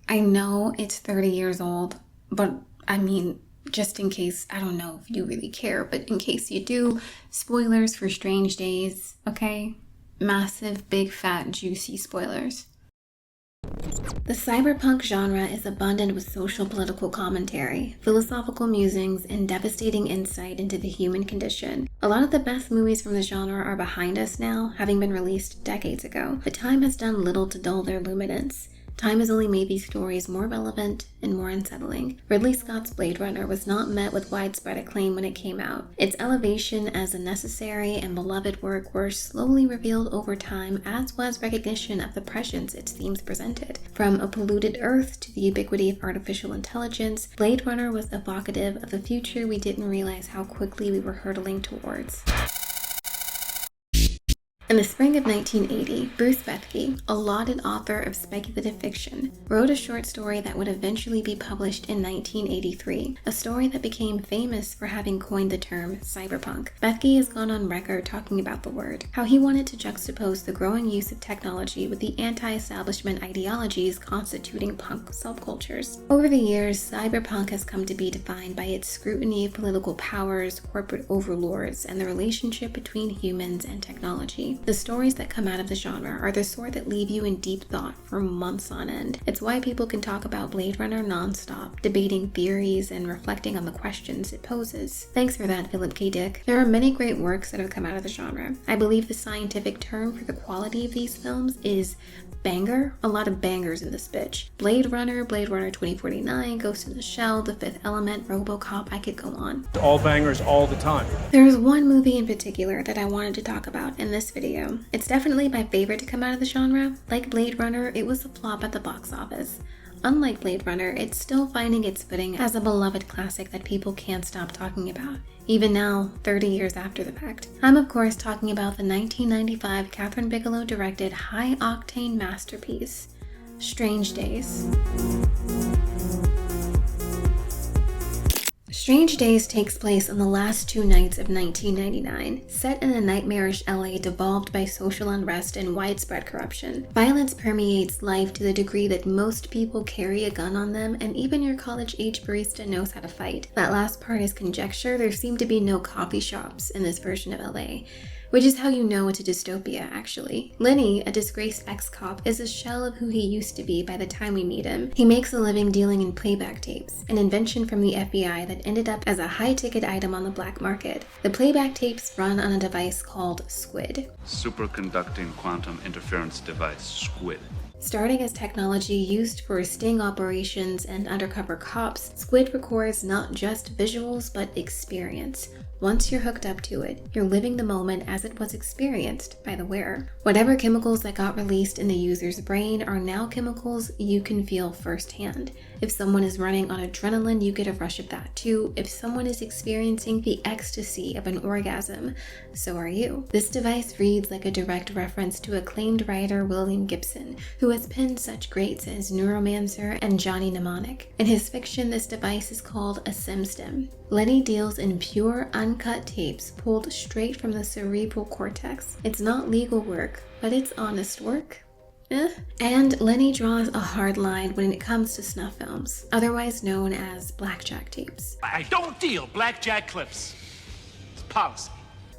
I know it's 30 years old, but I mean, just in case, I don't know if you really care, but in case you do, spoilers for Strange Days, okay? Massive, big, fat, juicy spoilers. The cyberpunk genre is abundant with social political commentary, philosophical musings, and devastating insight into the human condition. A lot of the best movies from the genre are behind us now, having been released decades ago, but time has done little to dull their luminance. Time has only made these stories more relevant and more unsettling. Ridley Scott's Blade Runner was not met with widespread acclaim when it came out. Its elevation as a necessary and beloved work were slowly revealed over time, as was recognition of the prescience its themes presented. From a polluted Earth to the ubiquity of artificial intelligence, Blade Runner was evocative of a future we didn't realize how quickly we were hurtling towards. In the spring of 1980, Bruce Bethke, a lauded author of speculative fiction, wrote a short story that would eventually be published in 1983, a story that became famous for having coined the term cyberpunk. Bethke has gone on record talking about the word, how he wanted to juxtapose the growing use of technology with the anti-establishment ideologies constituting punk subcultures. Over the years, cyberpunk has come to be defined by its scrutiny of political powers, corporate overlords, and the relationship between humans and technology. The stories that come out of the genre are the sort that leave you in deep thought for months on end. It's why people can talk about Blade Runner nonstop, debating theories and reflecting on the questions it poses. Thanks for that, Philip K. Dick. There are many great works that have come out of the genre. I believe the scientific term for the quality of these films is banger. A lot of bangers in this bitch. Blade Runner 2049, Ghost in the Shell, The Fifth Element, RoboCop, I could go on. All bangers all the time. There's one movie in particular that I wanted to talk about in this video. It's definitely my favorite to come out of the genre. Like Blade Runner, it was a flop at the box office. Unlike Blade Runner, it's still finding its footing as a beloved classic that people can't stop talking about, even now, 30 years after the fact. I'm of course talking about the 1995 Catherine Bigelow-directed high-octane masterpiece, Strange Days. Strange Days takes place on the last two nights of 1999, set in a nightmarish LA devolved by social unrest and widespread corruption. Violence permeates life to the degree that most people carry a gun on them, and even your college-age barista knows how to fight. That last part is conjecture. There seem to be no coffee shops in this version of LA. Which is how you know it's a dystopia, actually. Lenny, a disgraced ex-cop, is a shell of who he used to be by the time we meet him. He makes a living dealing in playback tapes, an invention from the FBI that ended up as a high-ticket item on the black market. The playback tapes run on a device called SQUID. Superconducting quantum interference device, SQUID. Starting as technology used for sting operations and undercover cops, SQUID records not just visuals but experience. Once you're hooked up to it, you're living the moment as it was experienced by the wearer. Whatever chemicals that got released in the user's brain are now chemicals you can feel firsthand. If someone is running on adrenaline, you get a rush of that too. If someone is experiencing the ecstasy of an orgasm, so are you. This device reads like a direct reference to acclaimed writer William Gibson, who has penned such greats as Neuromancer and Johnny Mnemonic. In his fiction, this device is called a SimStim. Lenny deals in pure, uncut tapes pulled straight from the cerebral cortex. It's not legal work, but it's honest work. And Lenny draws a hard line when it comes to snuff films, otherwise known as blackjack tapes. I don't deal blackjack clips. It's policy.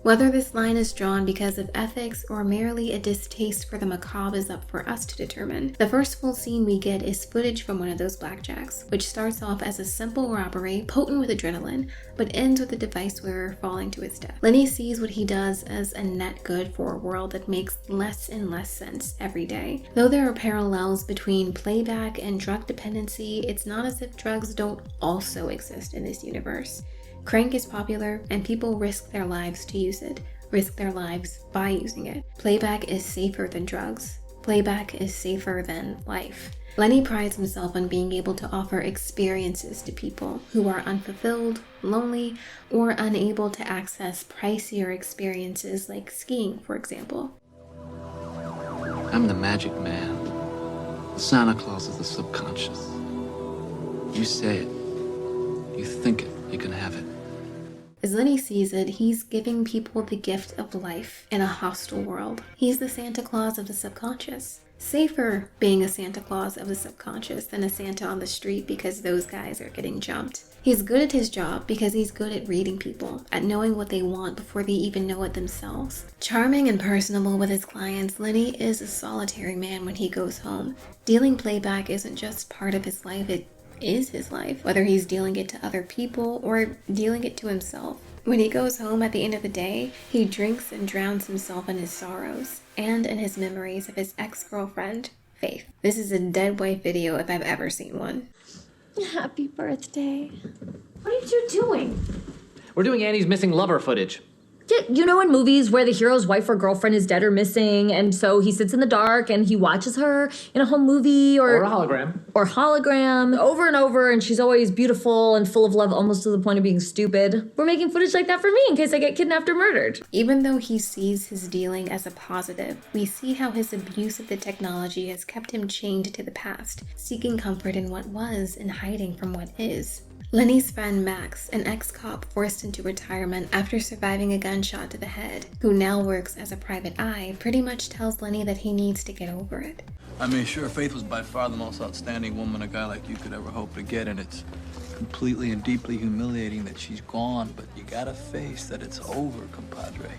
Whether this line is drawn because of ethics or merely a distaste for the macabre is up for us to determine. The first full scene we get is footage from one of those blackjacks, which starts off as a simple robbery potent with adrenaline, but ends with the device wearer falling to his death. Lenny sees what he does as a net good for a world that makes less and less sense every day. Though there are parallels between playback and drug dependency, it's not as if drugs don't also exist in this universe. Crank is popular, and people risk their lives to use it, risk their lives by using it. Playback is safer than drugs. Playback is safer than life. Lenny prides himself on being able to offer experiences to people who are unfulfilled, lonely, or unable to access pricier experiences like skiing, for example. I'm the magic man. The Santa Claus is the subconscious. You say it, you think it, you can have it. As Lenny sees it, he's giving people the gift of life in a hostile world. He's the Santa Claus of the subconscious. Safer being a Santa Claus of the subconscious than a Santa on the street because those guys are getting jumped. He's good at his job because he's good at reading people, at knowing what they want before they even know it themselves. Charming and personable with his clients, Lenny is a solitary man when he goes home. Dealing playback isn't just part of his life, it is his life, whether he's dealing it to other people or dealing it to himself. When he goes home at the end of the day, he drinks and drowns himself in his sorrows and in his memories of his ex-girlfriend, Faith. This is a dead wife video if I've ever seen one. Happy birthday. What are you two doing? We're doing Annie's missing lover footage. Yeah, you know in movies where the hero's wife or girlfriend is dead or missing, and so he sits in the dark and he watches her in a home movie Or a hologram. Or hologram over and over, and she's always beautiful and full of love almost to the point of being stupid. We're making footage like that for me in case I get kidnapped or murdered. Even though he sees his dealing as a positive, we see how his abuse of the technology has kept him chained to the past, seeking comfort in what was and hiding from what is. Lenny's friend Max, an ex-cop forced into retirement after surviving a gunshot to the head, who now works as a private eye, pretty much tells Lenny that he needs to get over it. I mean, sure, Faith was by far the most outstanding woman a guy like you could ever hope to get, and it's completely and deeply humiliating that she's gone, but you gotta face that it's over, compadre.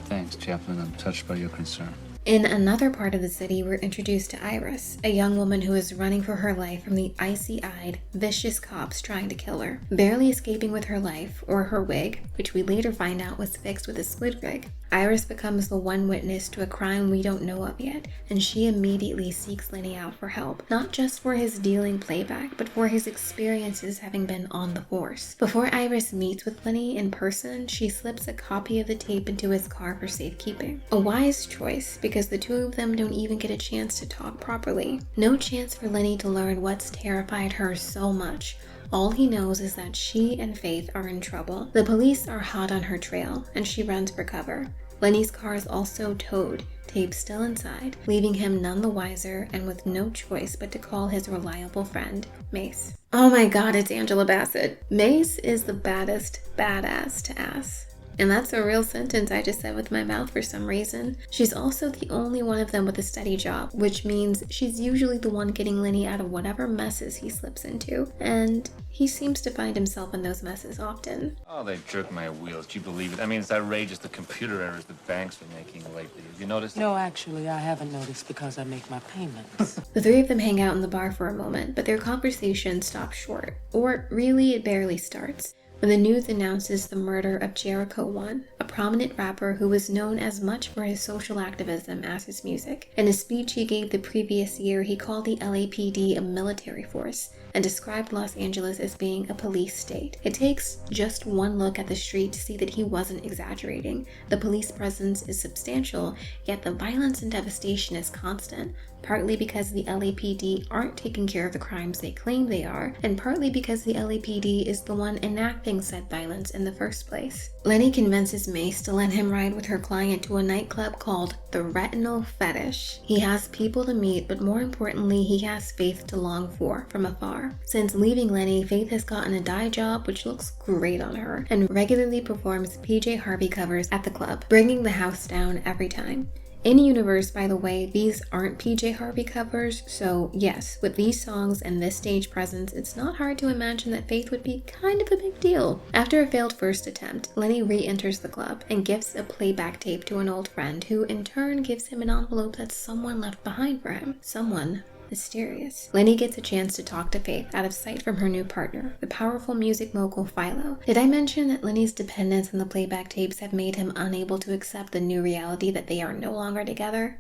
Thanks, Chaplain. I'm touched by your concern. In another part of the city, we're introduced to Iris, a young woman who is running for her life from the icy-eyed, vicious cops trying to kill her. Barely escaping with her life, or her wig, which we later find out was fixed with a squid rig, Iris becomes the one witness to a crime we don't know of yet, and she immediately seeks Lenny out for help, not just for his dealing playback, but for his experiences having been on the force. Before Iris meets with Lenny in person, she slips a copy of the tape into his car for safekeeping. A wise choice, because the two of them don't even get a chance to talk properly. No chance for Lenny to learn what's terrified her so much. All he knows is that she and Faith are in trouble. The police are hot on her trail, and she runs for cover. Lenny's car is also towed, tape still inside, leaving him none the wiser and with no choice but to call his reliable friend, Mace. Oh my god, it's Angela Bassett. Mace is the baddest badass to ass. And that's a real sentence I just said with my mouth for some reason. She's also the only one of them with a steady job, which means she's usually the one getting Lenny out of whatever messes he slips into. And he seems to find himself in those messes often. Oh, they jerk my wheels. Do you believe it? I mean, it's outrageous the computer errors the banks are making lately. Have you noticed? No, actually, I haven't noticed because I make my payments. The three of them hang out in the bar for a moment, but their conversation stops short. Or really, it barely starts, when the news announces the murder of Jericho 1, a prominent rapper who was known as much for his social activism as his music. In a speech he gave the previous year, he called the LAPD a military force and described Los Angeles as being a police state. It takes just one look at the street to see that he wasn't exaggerating. The police presence is substantial, yet the violence and devastation is constant, partly because the LAPD aren't taking care of the crimes they claim they are, and partly because the LAPD is the one enacting said violence in the first place. Lenny convinces Mace to let him ride with her client to a nightclub called the Retinal Fetish. He has people to meet, but more importantly, he has Faith to long for from afar. Since leaving Lenny, Faith has gotten a dye job, which looks great on her, and regularly performs PJ Harvey covers at the club, bringing the house down every time. In universe, by the way, these aren't PJ Harvey covers, so yes, with these songs and this stage presence, it's not hard to imagine that Faith would be kind of a big deal. After a failed first attempt, Lenny re-enters the club and gives a playback tape to an old friend, who in turn gives him an envelope that someone left behind for him. Someone mysterious. Lenny gets a chance to talk to Faith out of sight from her new partner, the powerful music mogul Philo. Did I mention that Lenny's dependence on the playback tapes have made him unable to accept the new reality that they are no longer together?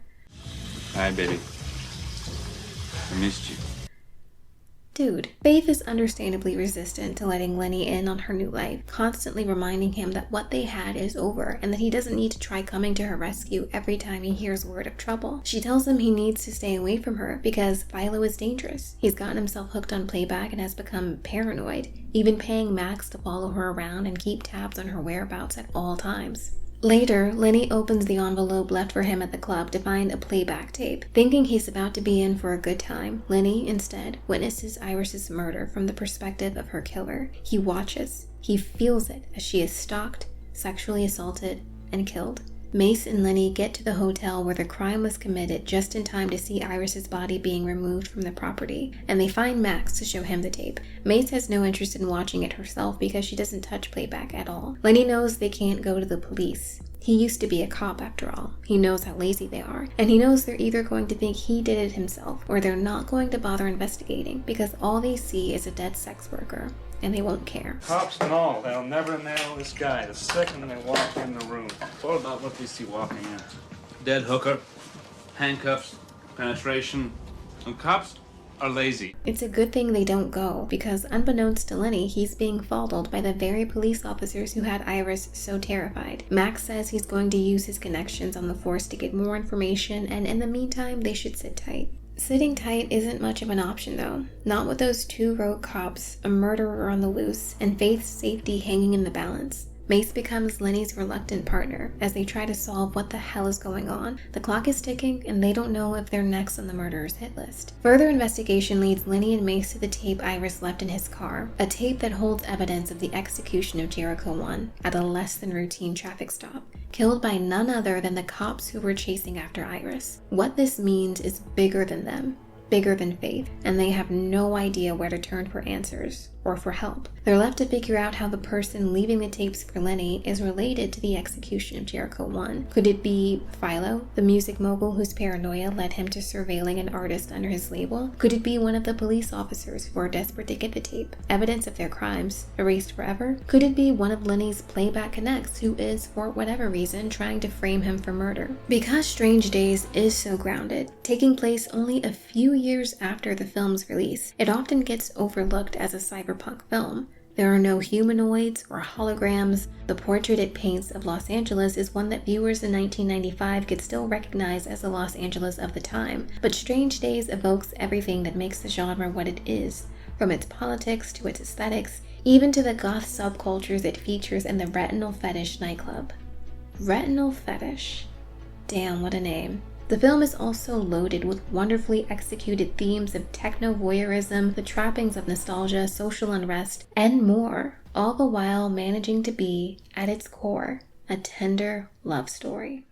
Hi, baby. I missed you. Dude, Faith is understandably resistant to letting Lenny in on her new life, constantly reminding him that what they had is over and that he doesn't need to try coming to her rescue every time he hears word of trouble. She tells him he needs to stay away from her because Philo is dangerous. He's gotten himself hooked on playback and has become paranoid, even paying Max to follow her around and keep tabs on her whereabouts at all times. Later, Lenny opens the envelope left for him at the club to find a playback tape. Thinking he's about to be in for a good time, Lenny, instead, witnesses Iris's murder from the perspective of her killer. He watches. He feels it as she is stalked, sexually assaulted, and killed. Mace and Lenny get to the hotel where the crime was committed just in time to see Iris's body being removed from the property, and they find Max to show him the tape. Mace has no interest in watching it herself because she doesn't touch playback at all. Lenny knows they can't go to the police. He used to be a cop after all. He knows how lazy they are, and he knows they're either going to think he did it himself or they're not going to bother investigating because all they see is a dead sex worker, and they won't care. Cops and all, they'll never nail this guy the second they walk in the room. What about what we see walking in? Dead hooker, handcuffs, penetration, and cops are lazy. It's a good thing they don't go, because unbeknownst to Lenny, he's being followed by the very police officers who had Iris so terrified. Max says he's going to use his connections on the force to get more information, and in the meantime, they should sit tight. Sitting tight isn't much of an option though. Not with those two rogue cops, a murderer on the loose, and Faith's safety hanging in the balance. Mace becomes Lenny's reluctant partner as they try to solve what the hell is going on. The clock is ticking and they don't know if they're next on the murderer's hit list. Further investigation leads Lenny and Mace to the tape Iris left in his car, a tape that holds evidence of the execution of Jericho 1 at a less than routine traffic stop, killed by none other than the cops who were chasing after Iris. What this means is bigger than them, bigger than Faith, and they have no idea where to turn for answers or for help. They're left to figure out how the person leaving the tapes for Lenny is related to the execution of Jericho 1. Could it be Philo, the music mogul whose paranoia led him to surveilling an artist under his label? Could it be one of the police officers who are desperate to get the tape, evidence of their crimes, erased forever? Could it be one of Lenny's playback connects who is, for whatever reason, trying to frame him for murder? Because Strange Days is so grounded, taking place only a few years after the film's release, it often gets overlooked as a cyberpunk film. There are no humanoids or holograms. The portrait it paints of Los Angeles is one that viewers in 1995 could still recognize as the Los Angeles of the time. But Strange Days evokes everything that makes the genre what it is, from its politics to its aesthetics, even to the goth subcultures it features in the Retinal Fetish nightclub. Retinal Fetish. Damn, what a name. The film is also loaded with wonderfully executed themes of techno-voyeurism, the trappings of nostalgia, social unrest, and more, all the while managing to be, at its core, a tender love story.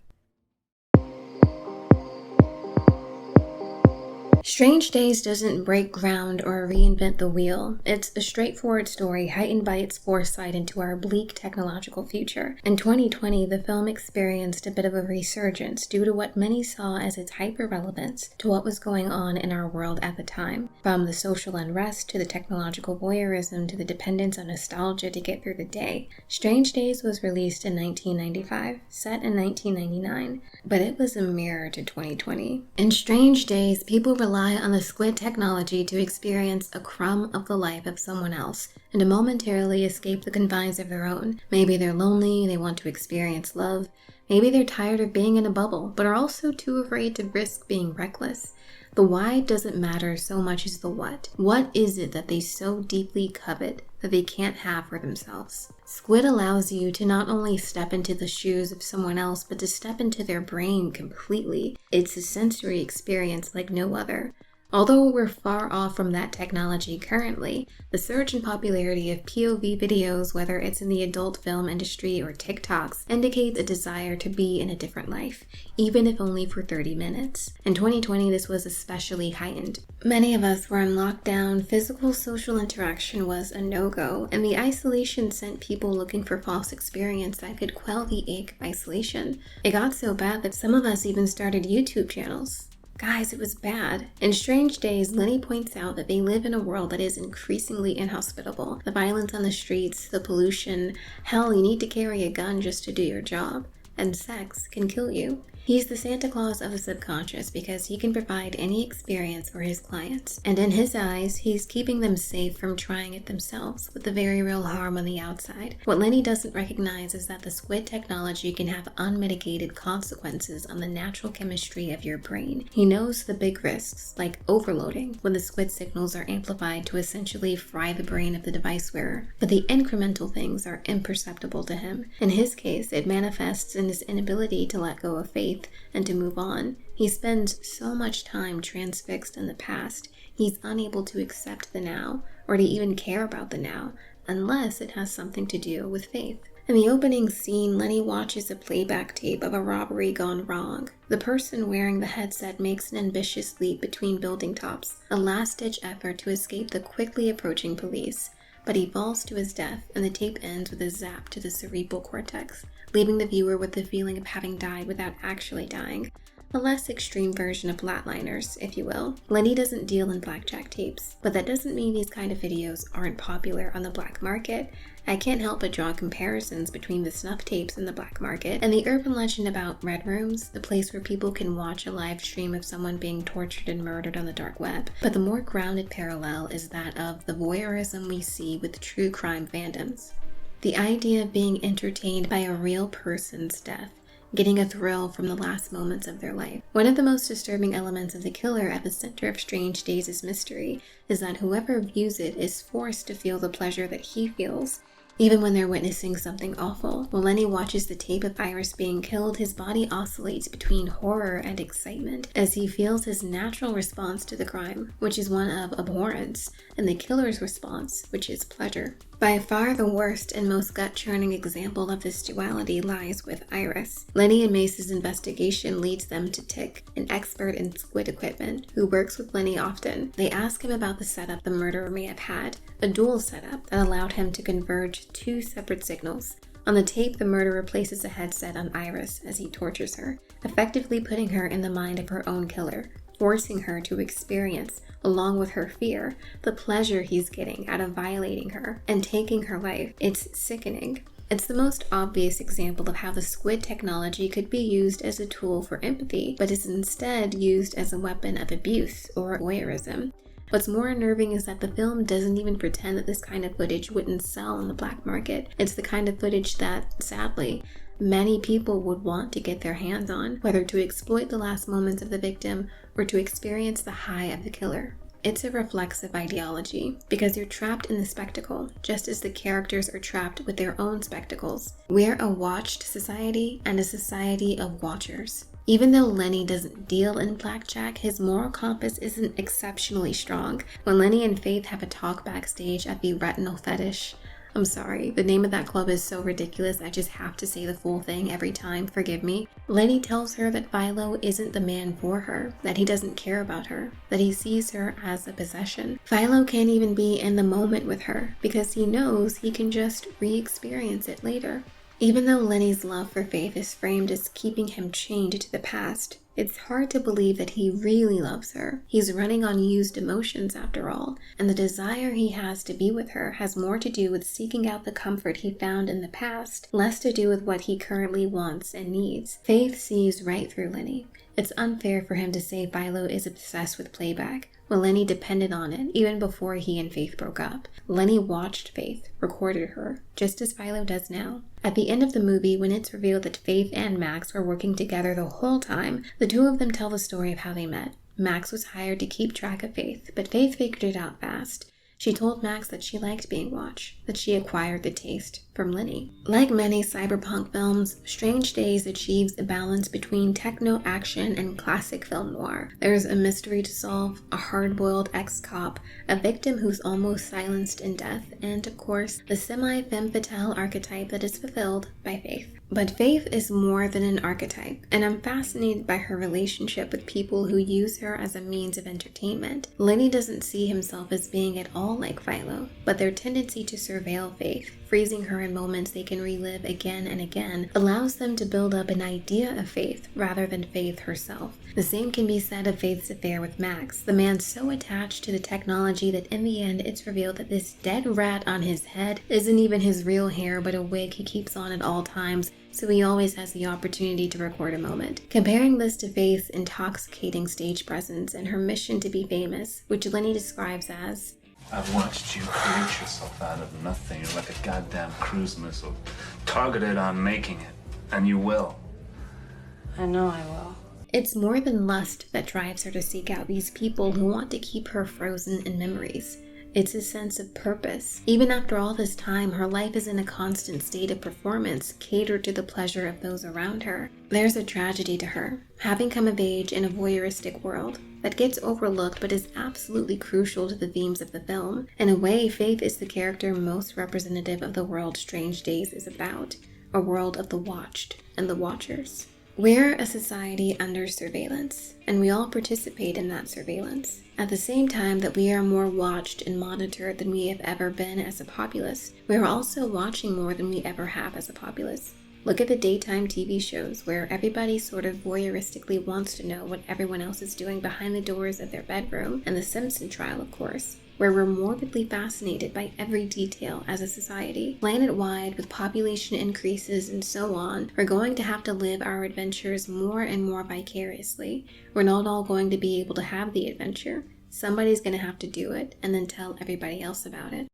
Strange Days doesn't break ground or reinvent the wheel. It's a straightforward story heightened by its foresight into our bleak technological future. In 2020, the film experienced a bit of a resurgence due to what many saw as its hyper-relevance to what was going on in our world at the time. From the social unrest to the technological voyeurism to the dependence on nostalgia to get through the day. Strange Days was released in 1995, set in 1999, but it was a mirror to 2020. In Strange Days, people rely on the squid technology to experience a crumb of the life of someone else and to momentarily escape the confines of their own. Maybe they're lonely, they want to experience love. Maybe they're tired of being in a bubble, but are also too afraid to risk being reckless. The why doesn't matter so much as the what. What is it that they so deeply covet that they can't have for themselves? Squid allows you to not only step into the shoes of someone else, but to step into their brain completely. It's a sensory experience like no other. Although we're far off from that technology currently, the surge in popularity of POV videos, whether it's in the adult film industry or TikToks, indicates a desire to be in a different life, even if only for 30 minutes. In 2020, this was especially heightened. Many of us were in lockdown, physical social interaction was a no-go, and the isolation sent people looking for false experience that could quell the ache of isolation. It got so bad that some of us even started YouTube channels. Guys, it was bad. In Strange Days, Lenny points out that they live in a world that is increasingly inhospitable. The violence on the streets, the pollution, hell, you need to carry a gun just to do your job. And sex can kill you. He's the Santa Claus of the subconscious because he can provide any experience for his clients. And in his eyes, he's keeping them safe from trying it themselves with the very real harm on the outside. What Lenny doesn't recognize is that the squid technology can have unmitigated consequences on the natural chemistry of your brain. He knows the big risks, like overloading, when the squid signals are amplified to essentially fry the brain of the device wearer. But the incremental things are imperceptible to him. In his case, it manifests in his inability to let go of faith and to move on. He spends so much time transfixed in the past, he's unable to accept the now, or to even care about the now, unless it has something to do with faith. In the opening scene, Lenny watches a playback tape of a robbery gone wrong. The person wearing the headset makes an ambitious leap between building tops, a last-ditch effort to escape the quickly approaching police. But he falls to his death, and the tape ends with a zap to the cerebral cortex, leaving the viewer with the feeling of having died without actually dying. A less extreme version of flatliners, if you will. Lenny doesn't deal in blackjack tapes, but that doesn't mean these kind of videos aren't popular on the black market. I can't help but draw comparisons between the snuff tapes in the black market and the urban legend about Red Rooms, the place where people can watch a live stream of someone being tortured and murdered on the dark web. But the more grounded parallel is that of the voyeurism we see with true crime fandoms. The idea of being entertained by a real person's death, getting a thrill from the last moments of their life. One of the most disturbing elements of The Killer at the center of Strange Days' mystery is that whoever views it is forced to feel the pleasure that he feels, even when they're witnessing something awful. When Lenny watches the tape of Iris being killed, his body oscillates between horror and excitement as he feels his natural response to the crime, which is one of abhorrence, and the killer's response, which is pleasure. By far the worst and most gut-churning example of this duality lies with Iris. Lenny and Mace's investigation leads them to Tick, an expert in squid equipment, who works with Lenny often. They ask him about the setup the murderer may have had, a dual setup that allowed him to converge two separate signals. On the tape, the murderer places a headset on Iris as he tortures her, effectively putting her in the mind of her own killer, forcing her to experience, along with her fear, the pleasure he's getting out of violating her and taking her life. It's sickening. It's the most obvious example of how the squid technology could be used as a tool for empathy, but is instead used as a weapon of abuse or voyeurism. What's more unnerving is that the film doesn't even pretend that this kind of footage wouldn't sell on the black market. It's the kind of footage that, sadly, many people would want to get their hands on, whether to exploit the last moments of the victim or to experience the high of the killer. It's a reflexive ideology, because you're trapped in the spectacle, just as the characters are trapped with their own spectacles. We're a watched society and a society of watchers. Even though Lenny doesn't deal in blackjack, his moral compass isn't exceptionally strong. When Lenny and Faith have a talk backstage at the retinal fetish, I'm sorry, the name of that club is so ridiculous I just have to say the full thing every time, forgive me. Lenny tells her that Philo isn't the man for her, that he doesn't care about her, that he sees her as a possession. Philo can't even be in the moment with her because he knows he can just re-experience it later. Even though Lenny's love for Faith is framed as keeping him chained to the past, it's hard to believe that he really loves her. He's running on used emotions after all, and the desire he has to be with her has more to do with seeking out the comfort he found in the past, less to do with what he currently wants and needs. Faith sees right through Lenny. It's unfair for him to say Philo is obsessed with playback, when Lenny depended on it even before he and Faith broke up. Lenny watched Faith, recorded her, just as Philo does now. At the end of the movie, when it's revealed that Faith and Max were working together the whole time, the two of them tell the story of how they met. Max was hired to keep track of Faith, but Faith figured it out fast. She told Max that she liked being watched, that she acquired the taste from Lenny. Like many cyberpunk films, Strange Days achieves a balance between techno-action and classic film noir. There's a mystery to solve, a hard-boiled ex-cop, a victim who's almost silenced in death, and of course, the semi-femme fatale archetype that is fulfilled by Faith. But Faith is more than an archetype, and I'm fascinated by her relationship with people who use her as a means of entertainment. Lenny doesn't see himself as being at all like Philo, but their tendency to surveil Faith, freezing her in moments they can relive again and again, allows them to build up an idea of Faith rather than Faith herself. The same can be said of Faith's affair with Max, the man so attached to the technology that in the end it's revealed that this dead rat on his head isn't even his real hair but a wig he keeps on at all times, so he always has the opportunity to record a moment. Comparing this to Faith's intoxicating stage presence and her mission to be famous, which Lenny describes as, I've watched you create yourself out of nothing. You're like a goddamn cruise missile, targeted on making it, and you will. I know I will. It's more than lust that drives her to seek out these people who want to keep her frozen in memories. It's a sense of purpose. Even after all this time, her life is in a constant state of performance, catered to the pleasure of those around her. There's a tragedy to her, having come of age in a voyeuristic world that gets overlooked but is absolutely crucial to the themes of the film. In a way, Faith is the character most representative of the world Strange Days is about, a world of the watched and the watchers. We're a society under surveillance, and we all participate in that surveillance. At the same time that we are more watched and monitored than we have ever been as a populace, we are also watching more than we ever have as a populace. Look at the daytime TV shows where everybody sort of voyeuristically wants to know what everyone else is doing behind the doors of their bedroom, and the Simpson trial, of course, where we're morbidly fascinated by every detail as a society. Planet-wide, with population increases and so on, we're going to have to live our adventures more and more vicariously. We're not all going to be able to have the adventure. Somebody's going to have to do it and then tell everybody else about it.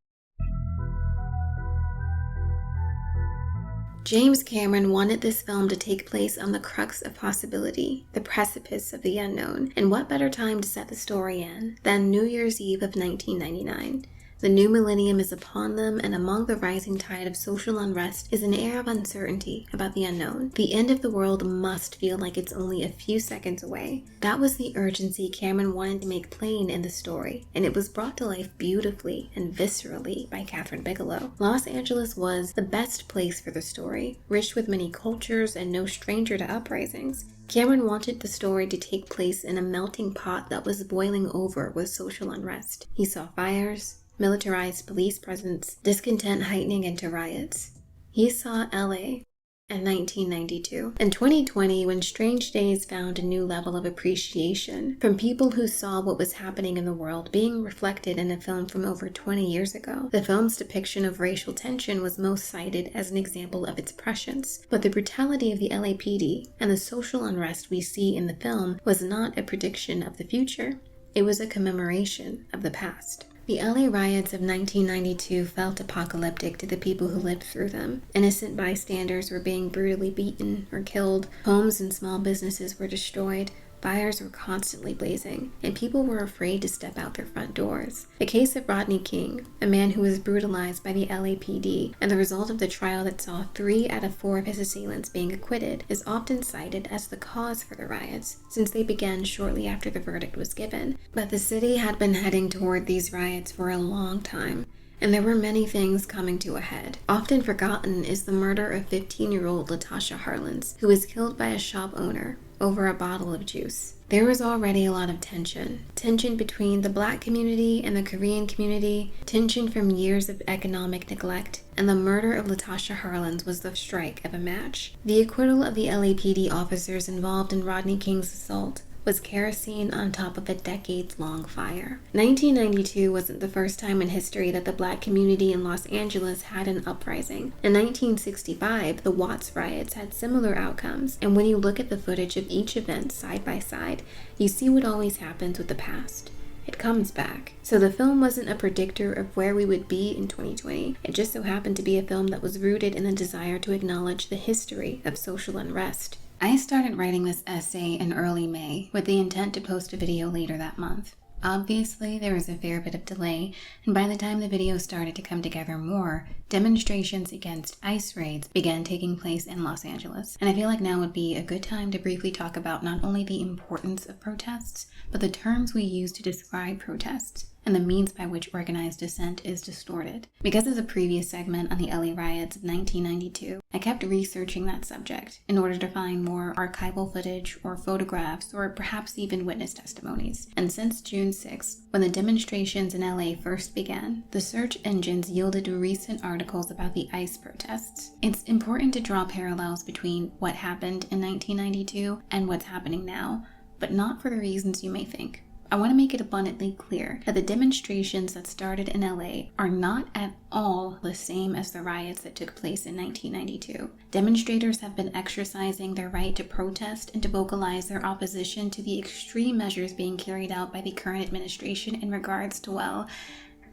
James Cameron wanted this film to take place on the crux of possibility, the precipice of the unknown, and what better time to set the story in than New Year's Eve of 1999. The new millennium is upon them, and among the rising tide of social unrest is an air of uncertainty about the unknown. The end of the world must feel like it's only a few seconds away. That was the urgency Cameron wanted to make plain in the story, and it was brought to life beautifully and viscerally by Catherine Bigelow. Los Angeles was the best place for the story, rich with many cultures and no stranger to uprisings. Cameron wanted the story to take place in a melting pot that was boiling over with social unrest. He saw fires, militarized police presence, discontent heightening into riots. He saw LA in 1992. In 2020, when Strange Days found a new level of appreciation from people who saw what was happening in the world being reflected in a film from over 20 years ago, the film's depiction of racial tension was most cited as an example of its prescience. But the brutality of the LAPD and the social unrest we see in the film was not a prediction of the future. It was a commemoration of the past. The LA riots of 1992 felt apocalyptic to the people who lived through them. Innocent bystanders were being brutally beaten or killed, homes and small businesses were destroyed, fires were constantly blazing, and people were afraid to step out their front doors. The case of Rodney King, a man who was brutalized by the LAPD, and the result of the trial that saw 3 out of 4 of his assailants being acquitted, is often cited as the cause for the riots, since they began shortly after the verdict was given. But the city had been heading toward these riots for a long time, and there were many things coming to a head. Often forgotten is the murder of 15-year-old Latasha Harlins, who was killed by a shop owner over a bottle of juice. There was already a lot of tension between the Black community and the Korean community, tension from years of economic neglect, and the murder of Latasha Harlins was the strike of a match. The acquittal of the LAPD officers involved in Rodney King's assault was kerosene on top of a decades-long fire. 1992 wasn't the first time in history that the Black community in Los Angeles had an uprising. In 1965, the Watts riots had similar outcomes, and when you look at the footage of each event side by side, you see what always happens with the past. It comes back. So the film wasn't a predictor of where we would be in 2020. It just so happened to be a film that was rooted in the desire to acknowledge the history of social unrest. I started writing this essay in early May with the intent to post a video later that month. Obviously, there was a fair bit of delay, and by the time the video started to come together more, demonstrations against ICE raids began taking place in Los Angeles. And I feel like now would be a good time to briefly talk about not only the importance of protests, but the terms we use to describe protests, and the means by which organized dissent is distorted. Because of the previous segment on the LA riots of 1992, I kept researching that subject in order to find more archival footage or photographs or perhaps even witness testimonies. And since June 6th, when the demonstrations in LA first began, the search engines yielded recent articles about the ICE protests. It's important to draw parallels between what happened in 1992 and what's happening now, but not for the reasons you may think. I want to make it abundantly clear that the demonstrations that started in LA are not at all the same as the riots that took place in 1992. Demonstrators have been exercising their right to protest and to vocalize their opposition to the extreme measures being carried out by the current administration in regards to, well,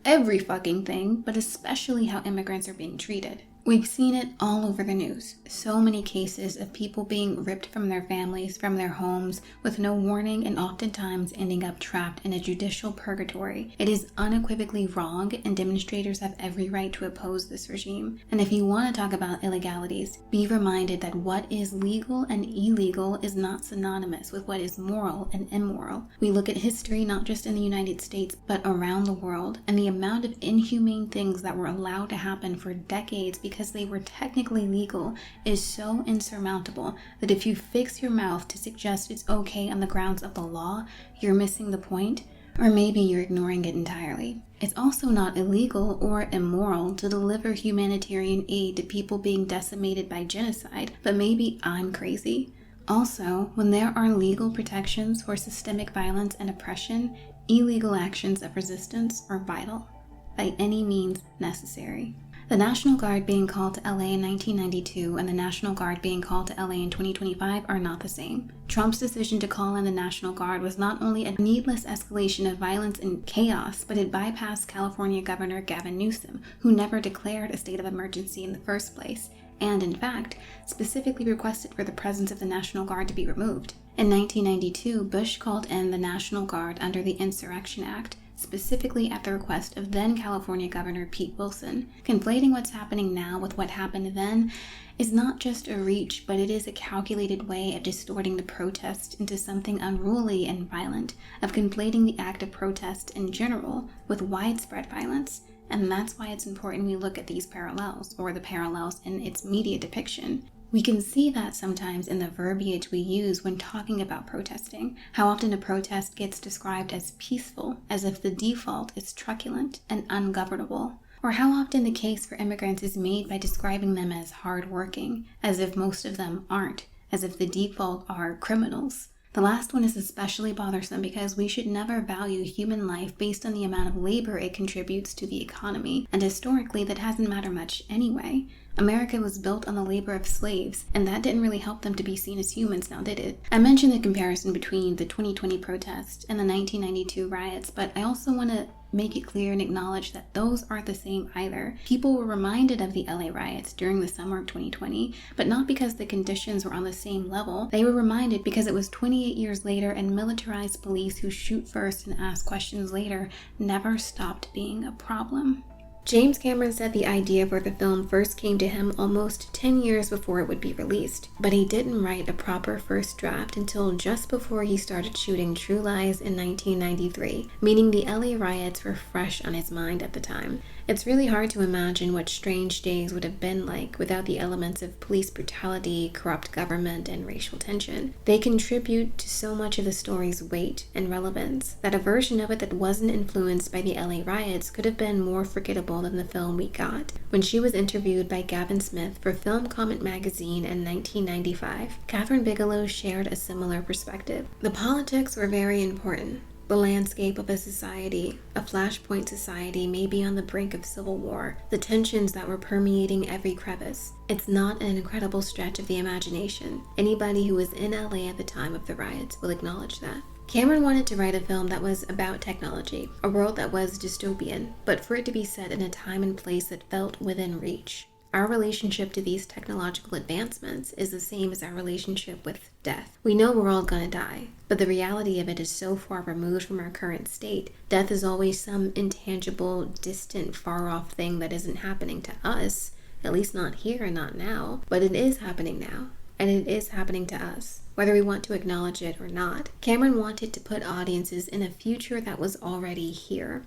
every fucking thing, but especially how immigrants are being treated. We've seen it all over the news. So many cases of people being ripped from their families, from their homes, with no warning and oftentimes ending up trapped in a judicial purgatory. It is unequivocally wrong and demonstrators have every right to oppose this regime. And if you want to talk about illegalities, be reminded that what is legal and illegal is not synonymous with what is moral and immoral. We look at history not just in the United States, but around the world, and the amount of inhumane things that were allowed to happen for decades because they were technically legal is so insurmountable that if you fix your mouth to suggest it's okay on the grounds of the law, you're missing the point, or maybe you're ignoring it entirely. It's also not illegal or immoral to deliver humanitarian aid to people being decimated by genocide, but maybe I'm crazy. Also, when there are legal protections for systemic violence and oppression, illegal actions of resistance are vital, by any means necessary. The National Guard being called to LA in 1992 and the National Guard being called to LA in 2025 are not the same. Trump's decision to call in the National Guard was not only a needless escalation of violence and chaos, but it bypassed California Governor Gavin Newsom, who never declared a state of emergency in the first place, and in fact, specifically requested for the presence of the National Guard to be removed. In 1992, Bush called in the National Guard under the Insurrection Act, specifically at the request of then California Governor Pete Wilson. Conflating what's happening now with what happened then is not just a reach, but it is a calculated way of distorting the protest into something unruly and violent, of conflating the act of protest in general with widespread violence. And that's why it's important we look at these parallels, or the parallels in its media depiction. We can see that sometimes in the verbiage we use when talking about protesting, how often a protest gets described as peaceful, as if the default is truculent and ungovernable, or how often the case for immigrants is made by describing them as hardworking, as if most of them aren't, as if the default are criminals. The last one is especially bothersome because we should never value human life based on the amount of labor it contributes to the economy, and historically that hasn't mattered much anyway. America was built on the labor of slaves, and that didn't really help them to be seen as humans, now did it? I mentioned the comparison between the 2020 protest and the 1992 riots, but I also want to make it clear and acknowledge that those aren't the same either. People were reminded of the LA riots during the summer of 2020, but not because the conditions were on the same level. They were reminded because it was 28 years later and militarized police who shoot first and ask questions later never stopped being a problem. James Cameron said the idea for the film first came to him almost 10 years before it would be released, but he didn't write a proper first draft until just before he started shooting True Lies in 1993, meaning the LA riots were fresh on his mind at the time. It's really hard to imagine what strange days would have been like without the elements of police brutality, corrupt government, and racial tension. They contribute to so much of the story's weight and relevance that a version of it that wasn't influenced by the LA riots could have been more forgettable than the film we got. When she was interviewed by Gavin Smith for Film Comment magazine in 1995, Catherine Bigelow shared a similar perspective. The politics were very important. The landscape of a society, a flashpoint society maybe on the brink of civil war, the tensions that were permeating every crevice. It's not an incredible stretch of the imagination. Anybody who was in LA at the time of the riots will acknowledge that. Cameron wanted to write a film that was about technology, a world that was dystopian, but for it to be set in a time and place that felt within reach. Our relationship to these technological advancements is the same as our relationship with death. We know we're all gonna die, but the reality of it is so far removed from our current state. Death is always some intangible, distant, far-off thing that isn't happening to us, at least not here and not now, but it is happening now, and it is happening to us, whether we want to acknowledge it or not. Cameron wanted to put audiences in a future that was already here.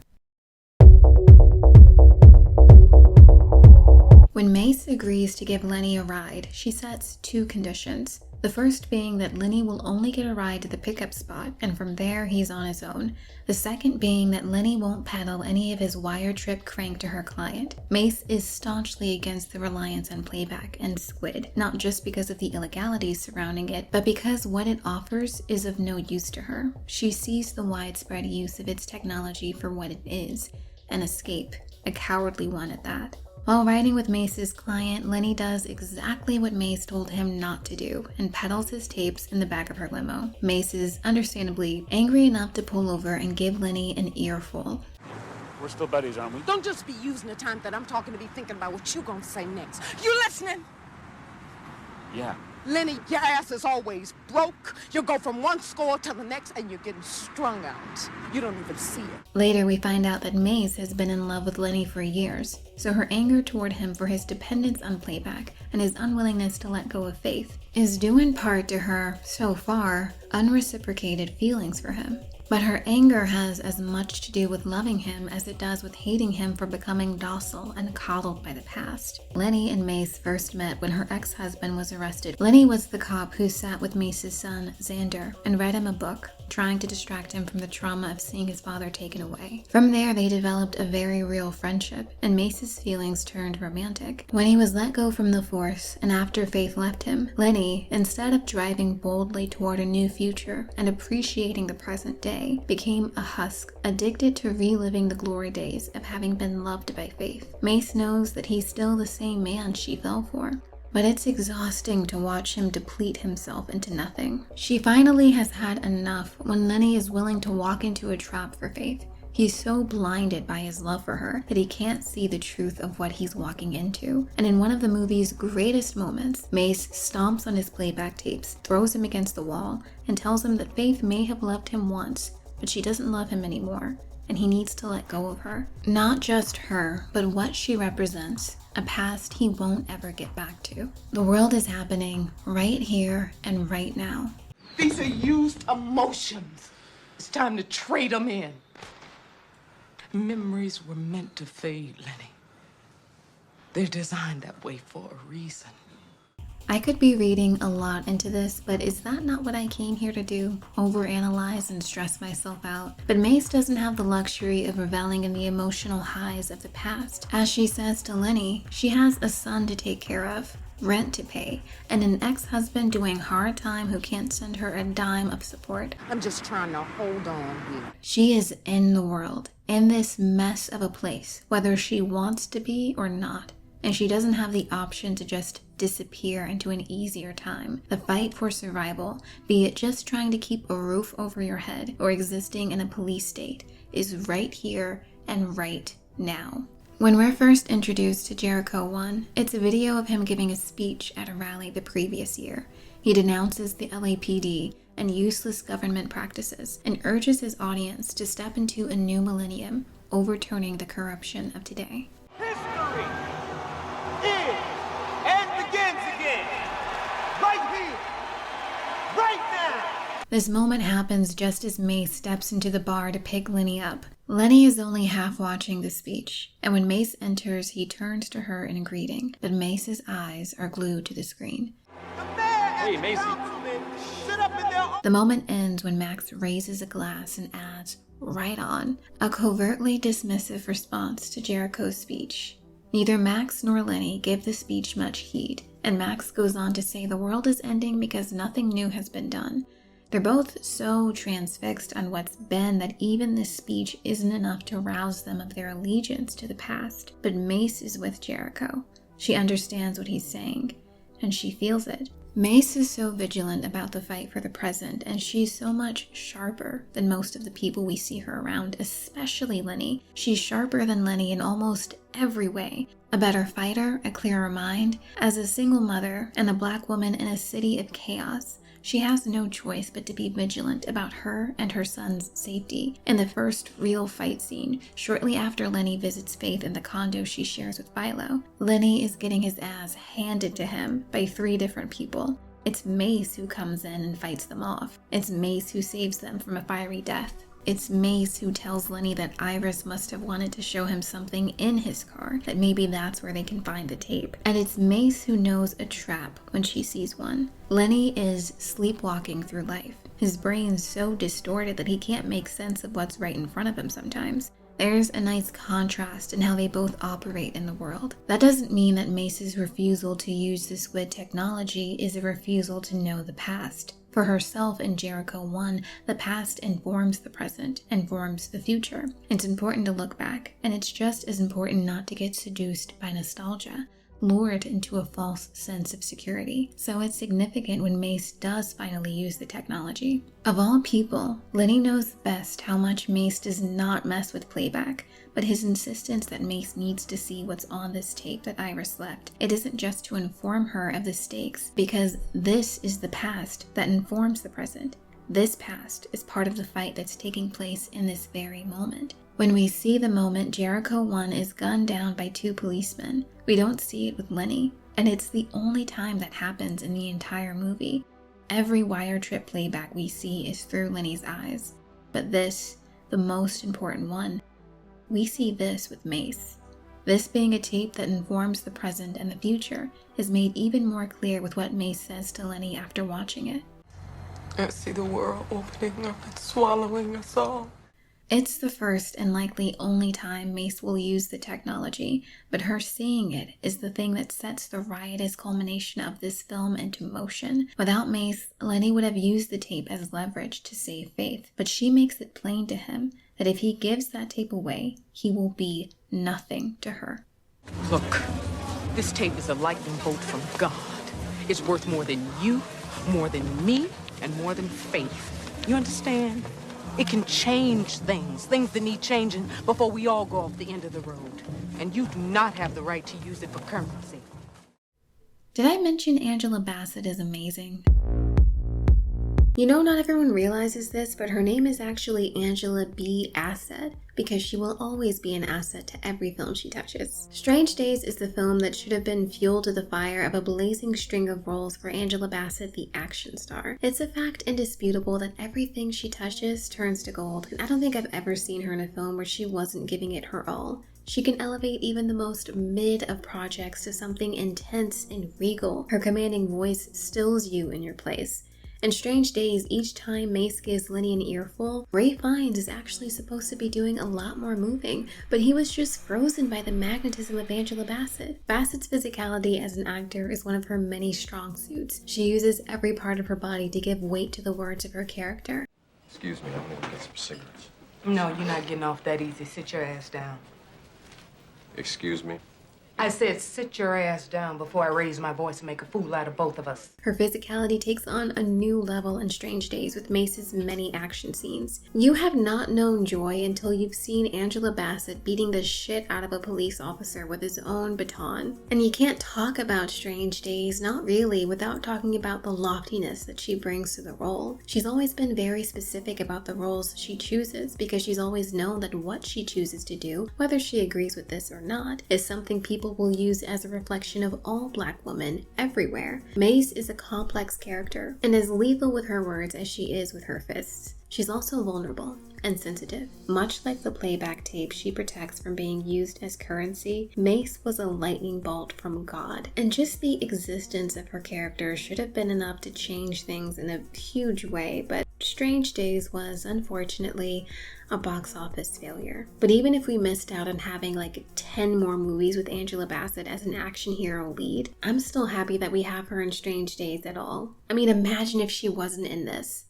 When Mace agrees to give Lenny a ride, she sets two conditions. The first being that Lenny will only get a ride to the pickup spot, and from there he's on his own. The second being that Lenny won't peddle any of his wire trip crank to her client. Mace is staunchly against the reliance on playback and squid, not just because of the illegalities surrounding it, but because what it offers is of no use to her. She sees the widespread use of its technology for what it is, an escape, a cowardly one at that. While riding with Mace's client, Lenny does exactly what Mace told him not to do and peddles his tapes in the back of her limo. Mace is understandably angry enough to pull over and give Lenny an earful. We're still buddies, aren't we? Don't just be using the time that I'm talking to be thinking about what you gonna say next. You listening? Yeah. Lenny, your ass is always broke. You go from one score to the next and you're getting strung out. You don't even see it. Later, we find out that Mace has been in love with Lenny for years, so her anger toward him for his dependence on playback and his unwillingness to let go of Faith is due in part to her, so far, unreciprocated feelings for him. But her anger has as much to do with loving him as it does with hating him for becoming docile and coddled by the past. Lenny and Mace first met when her ex-husband was arrested. Lenny was the cop who sat with Mace's son, Xander, and read him a book, trying to distract him from the trauma of seeing his father taken away. From there, they developed a very real friendship, and Mace's feelings turned romantic. When he was let go from the force, and after Faith left him, Lenny, instead of driving boldly toward a new future and appreciating the present day, became a husk, addicted to reliving the glory days of having been loved by Faith. Mace knows that he's still the same man she fell for, but it's exhausting to watch him deplete himself into nothing. She finally has had enough when Lenny is willing to walk into a trap for Faith. He's so blinded by his love for her that he can't see the truth of what he's walking into. And in one of the movie's greatest moments, Mace stomps on his playback tapes, throws him against the wall, and tells him that Faith may have loved him once, but she doesn't love him anymore, and he needs to let go of her. Not just her, but what she represents, a past he won't ever get back to. The world is happening right here and right now. These are used emotions. It's time to trade them in. Memories were meant to fade, Lenny. They're designed that way for a reason. I could be reading a lot into this, but is that not what I came here to do? Overanalyze and stress myself out? But Mace doesn't have the luxury of reveling in the emotional highs of the past. As she says to Lenny, she has a son to take care of, rent to pay, and an ex-husband doing hard time who can't send her a dime of support. I'm just trying to hold on here. She is in the world, in this mess of a place, whether she wants to be or not. And she doesn't have the option to just disappear into an easier time. The fight for survival, be it just trying to keep a roof over your head or existing in a police state, is right here and right now. When we're first introduced to Jericho 1, it's a video of him giving a speech at a rally the previous year. He denounces the LAPD and useless government practices and urges his audience to step into a new millennium, overturning the corruption of today. History is and begins again, right here, right now. This moment happens just as Mace steps into the bar to pick Lenny up. Lenny is only half watching the speech, and when Mace enters, he turns to her in greeting, but Mace's eyes are glued to the screen. Hey, Macy. Sit up in there. The moment ends when Max raises a glass and adds, "Right on," a covertly dismissive response to Jericho's speech. Neither Max nor Lenny give the speech much heed, and Max goes on to say the world is ending because nothing new has been done. They're both so transfixed on what's been that even this speech isn't enough to rouse them of their allegiance to the past. But Mace is with Jericho. She understands what he's saying, and she feels it. Mace is so vigilant about the fight for the present, and she's so much sharper than most of the people we see her around, especially Lenny. She's sharper than Lenny in almost every way. A better fighter, a clearer mind. As a single mother and a black woman in a city of chaos, she has no choice but to be vigilant about her and her son's safety. In the first real fight scene, shortly after Lenny visits Faith in the condo she shares with Philo, Lenny is getting his ass handed to him by 3 different people. It's Mace who comes in and fights them off. It's Mace who saves them from a fiery death. It's Mace who tells Lenny that Iris must have wanted to show him something in his car, that maybe that's where they can find the tape. And it's Mace who knows a trap when she sees one. Lenny is sleepwalking through life. His brain's so distorted that he can't make sense of what's right in front of him sometimes. There's a nice contrast in how they both operate in the world. That doesn't mean that Mace's refusal to use the squid technology is a refusal to know the past. For herself in Jericho 1, the past informs the present, informs the future. It's important to look back, and it's just as important not to get seduced by nostalgia. lured into a false sense of security. So it's significant when Mace does finally use the technology. Of all people, Lenny knows best how much Mace does not mess with playback, but his insistence that Mace needs to see what's on this tape that Iris left. It isn't just to inform her of the stakes, because this is the past that informs the present. This past is part of the fight that's taking place in this very moment. When we see the moment Jericho 1 is gunned down by 2 policemen, we don't see it with Lenny, and it's the only time that happens in the entire movie. Every wire trip playback we see is through Lenny's eyes, but this, the most important one, we see this with Mace. This being a tape that informs the present and the future is made even more clear with what Mace says to Lenny after watching it. I see the world opening up and swallowing us all. It's the first and likely only time Mace will use the technology, but her seeing it is the thing that sets the riotous culmination of this film into motion. Without Mace, Lenny would have used the tape as leverage to save Faith, but she makes it plain to him that if he gives that tape away, he will be nothing to her. Look, this tape is a lightning bolt from God. It's worth more than you, more than me, and more than Faith. You understand? It can change things that need changing before we all go off the end of the road. And you do not have the right to use it for currency. Did I mention Angela Bassett is amazing? You know, not everyone realizes this, but her name is actually Angela B. Asset, because she will always be an asset to every film she touches. Strange Days is the film that should have been fuel to the fire of a blazing string of roles for Angela Bassett, the action star. It's a fact indisputable that everything she touches turns to gold, and I don't think I've ever seen her in a film where she wasn't giving it her all. She can elevate even the most mid of projects to something intense and regal. Her commanding voice stills you in your place. In Strange Days, each time Mace gives Lenny an earful, Ralph Fiennes is actually supposed to be doing a lot more moving, but he was just frozen by the magnetism of Angela Bassett. Bassett's physicality as an actor is one of her many strong suits. She uses every part of her body to give weight to the words of her character. Excuse me, I'm gonna get some cigarettes. No, you're not getting off that easy. Sit your ass down. Excuse me? I said sit your ass down before I raise my voice and make a fool out of both of us. Her physicality takes on a new level in Strange Days with Mace's many action scenes. You have not known joy until you've seen Angela Bassett beating the shit out of a police officer with his own baton. And you can't talk about Strange Days, not really, without talking about the loftiness that she brings to the role. She's always been very specific about the roles she chooses because she's always known that what she chooses to do, whether she agrees with this or not, is something people will use as a reflection of all Black women everywhere. Mace is a complex character and as lethal with her words as she is with her fists. She's also vulnerable and sensitive. Much like the playback tape she protects from being used as currency, Mace was a lightning bolt from God. And just the existence of her character should have been enough to change things in a huge way, but Strange Days was, unfortunately, a box office failure. But even if we missed out on having like 10 more movies with Angela Bassett as an action hero lead, I'm still happy that we have her in Strange Days at all. I mean, imagine if she wasn't in this.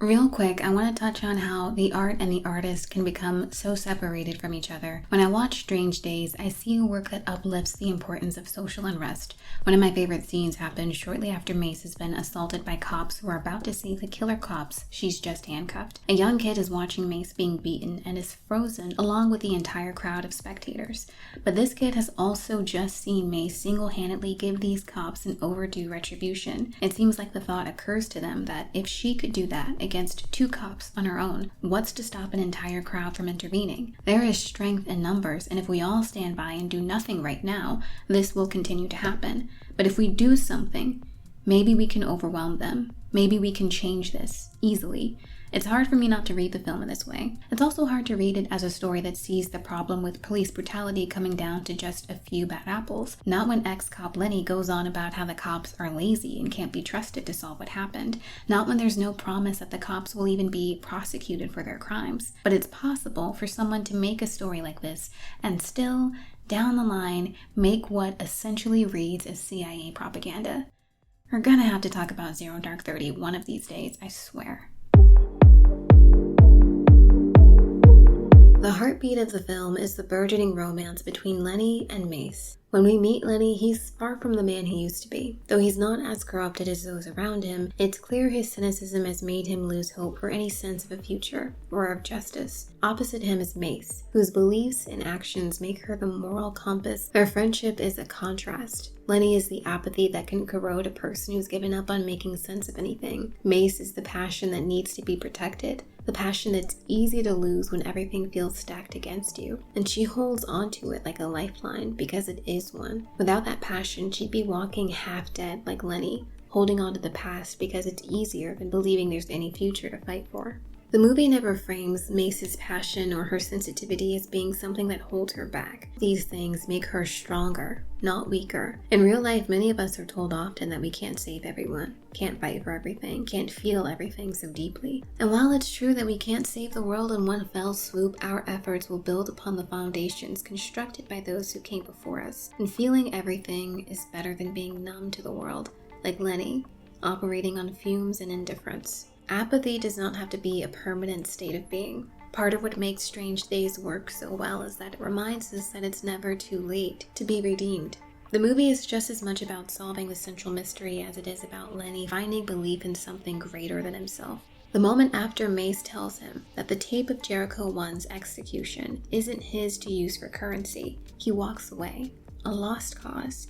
Real quick, I want to touch on how the art and the artist can become so separated from each other. When I watch Strange Days, I see a work that uplifts the importance of social unrest. One of my favorite scenes happens shortly after Mace has been assaulted by cops who are about to save the killer cops she's just handcuffed. A young kid is watching Mace being beaten and is frozen along with the entire crowd of spectators. But this kid has also just seen Mace single-handedly give these cops an overdue retribution. It seems like the thought occurs to them that if she could do that against 2 cops on her own, what's to stop an entire crowd from intervening? There is strength in numbers, and if we all stand by and do nothing right now, this will continue to happen. But if we do something, maybe we can overwhelm them. Maybe we can change this easily. It's hard for me not to read the film in this way. It's also hard to read it as a story that sees the problem with police brutality coming down to just a few bad apples. Not when ex-cop Lenny goes on about how the cops are lazy and can't be trusted to solve what happened. Not when there's no promise that the cops will even be prosecuted for their crimes. But it's possible for someone to make a story like this and still, down the line, make what essentially reads as CIA propaganda. We're gonna have to talk about Zero Dark 30 one of these days, I swear. The heartbeat of the film is the burgeoning romance between Lenny and Mace. When we meet Lenny, he's far from the man he used to be. Though he's not as corrupted as those around him, it's clear his cynicism has made him lose hope for any sense of a future or of justice. Opposite him is Mace, whose beliefs and actions make her the moral compass. Their friendship is a contrast. Lenny is the apathy that can corrode a person who's given up on making sense of anything. Mace is the passion that needs to be protected, the passion that's easy to lose when everything feels stacked against you. And she holds onto it like a lifeline because it is one. Without that passion, she'd be walking half dead like Lenny, holding on to the past because it's easier than believing there's any future to fight for. The movie never frames Mace's passion or her sensitivity as being something that holds her back. These things make her stronger, not weaker. In real life, many of us are told often that we can't save everyone, can't fight for everything, can't feel everything so deeply. And while it's true that we can't save the world in one fell swoop, our efforts will build upon the foundations constructed by those who came before us. And feeling everything is better than being numb to the world, like Lenny, operating on fumes and indifference. Apathy does not have to be a permanent state of being. Part of what makes Strange Days work so well is that it reminds us that it's never too late to be redeemed. The movie is just as much about solving the central mystery as it is about Lenny finding belief in something greater than himself. The moment after Mace tells him that the tape of Jericho 1's execution isn't his to use for currency, he walks away, a lost cause.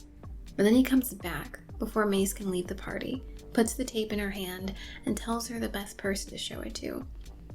But then he comes back before Mace can leave the party, puts the tape in her hand, and tells her the best person to show it to.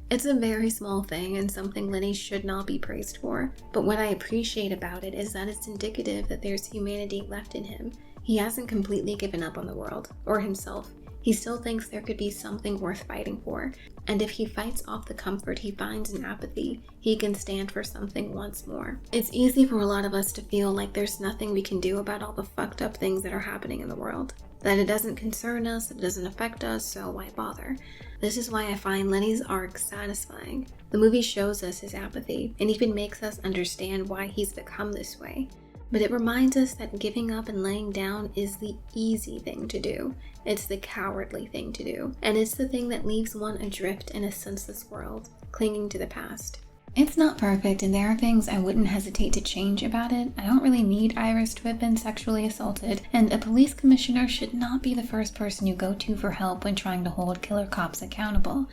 It's a very small thing and something Lenny should not be praised for, but what I appreciate about it is that it's indicative that there's humanity left in him. He hasn't completely given up on the world, or himself. He still thinks there could be something worth fighting for, and if he fights off the comfort he finds in apathy, he can stand for something once more. It's easy for a lot of us to feel like there's nothing we can do about all the fucked up things that are happening in the world. That it doesn't concern us, it doesn't affect us, so why bother? This is why I find Lenny's arc satisfying. The movie shows us his apathy, and even makes us understand why he's become this way. But it reminds us that giving up and laying down is the easy thing to do. It's the cowardly thing to do. And it's the thing that leaves one adrift in a senseless world, clinging to the past. It's not perfect, and there are things I wouldn't hesitate to change about it. I don't really need Iris to have been sexually assaulted, and a police commissioner should not be the first person you go to for help when trying to hold killer cops accountable.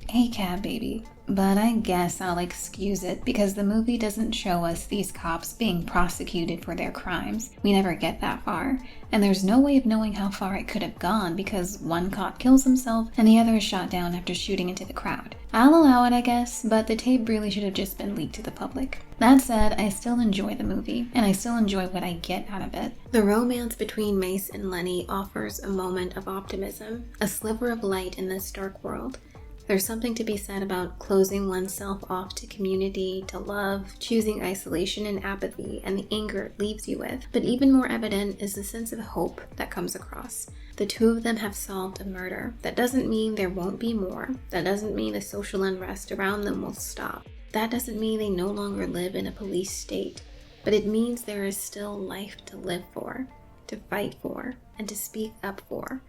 ACAB, baby. But I guess I'll excuse it because the movie doesn't show us these cops being prosecuted for their crimes. We never get that far. And there's no way of knowing how far it could have gone because one cop kills himself and the other is shot down after shooting into the crowd. I'll allow it, I guess, but the tape really should have just been leaked to the public. That said, I still enjoy the movie, and I still enjoy what I get out of it. The romance between Mace and Lenny offers a moment of optimism, a sliver of light in this dark world. There's something to be said about closing oneself off to community, to love, choosing isolation and apathy, and the anger it leaves you with. But even more evident is the sense of hope that comes across. The two of them have solved a murder. That doesn't mean there won't be more. That doesn't mean the social unrest around them will stop. That doesn't mean they no longer live in a police state. But it means there is still life to live for, to fight for, and to speak up for.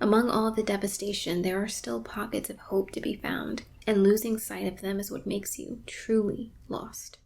Among all the devastation, there are still pockets of hope to be found, and losing sight of them is what makes you truly lost.